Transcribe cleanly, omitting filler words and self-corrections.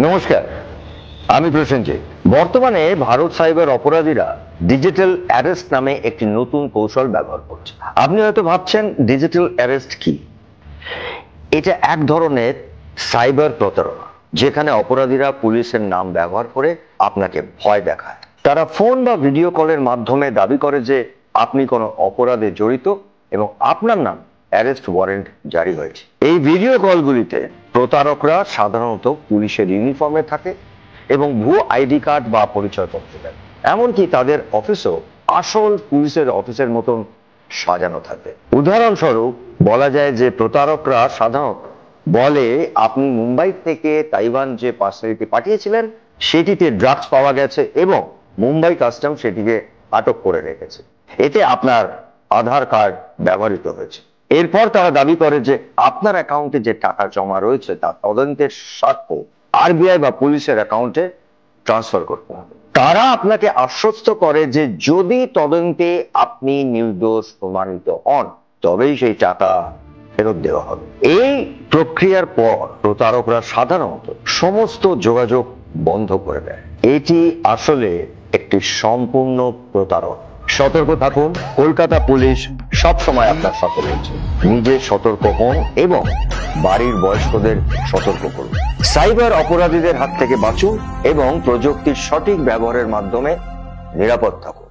নমস্কার, আমি প্রসেনজিৎ। বর্তমানে ভারত সাইবার অপরাধীরা ডিজিটাল অ্যারেস্ট নামে একটি নতুন কৌশল ব্যবহার করছে। আপনি হয়তো ভাবছেন ডিজিটাল অ্যারেস্ট কি? এটা এক ধরনের সাইবার প্রতারণা, যেখানে অপরাধীরা পুলিশের নাম ব্যবহার করে আপনাকে ভয় দেখায়। তারা ফোন বা ভিডিও কলের মাধ্যমে দাবি করে যে আপনি কোনো অপরাধে জড়িত এবং আপনার নাম অ্যারেস্ট ওয়ারেন্ট জারি হয়েছে। এই ভিডিও কলগুলিতে প্রতারকরা সাধারণত পুলিশের ইউনিফর্মে থাকে এবং ভুয়ো আইডি কার্ড বা পরিচয়পত্র দেন। এমনকি তাদের অফিসও আসল পুলিশের অফিসের মতন সাজানো থাকে। উদাহরণস্বরূপ বলা যায় যে প্রতারকরা সাধারণত বলে আপনি মুম্বাই থেকে তাইওয়ান যে পার্সেলটি পাঠিয়েছিলেন সেটিতে ড্রাগস পাওয়া গেছে এবং মুম্বাই কাস্টম সেটিকে আটক করে রেখেছে। এতে আপনার আধার কার্ড ব্যবহৃত হয়েছে। এরপর তারা দাবি করে যে আপনার অ্যাকাউন্টে যে টাকা জমা রয়েছে তা তদন্তের স্বার্থে আরবিআই বা পুলিশের অ্যাকাউন্টে ট্রান্সফার করতে হবে। তারা আপনাকে আশ্বস্ত করে যে যদি তদন্তে আপনি নির্দোষ প্রমাণিত হন তবেই সেই টাকা ফেরত দেওয়া হবে। এই প্রক্রিয়ার পর প্রতারকরা সাধারণত সমস্ত যোগাযোগ বন্ধ করে দেয়। এটি আসলে একটি সম্পূর্ণ প্রতারণা। সতর্ক থাকুন। কলকাতা পুলিশ সব সময় আপনার সাথে রয়েছে। নিজে সতর্ক হন এবং বাড়ির বয়স্কদের সতর্ক করুন। সাইবার অপরাধীদের হাত থেকে বাঁচুন এবং প্রযুক্তির সঠিক ব্যবহারের মাধ্যমে নিরাপদ থাকুন।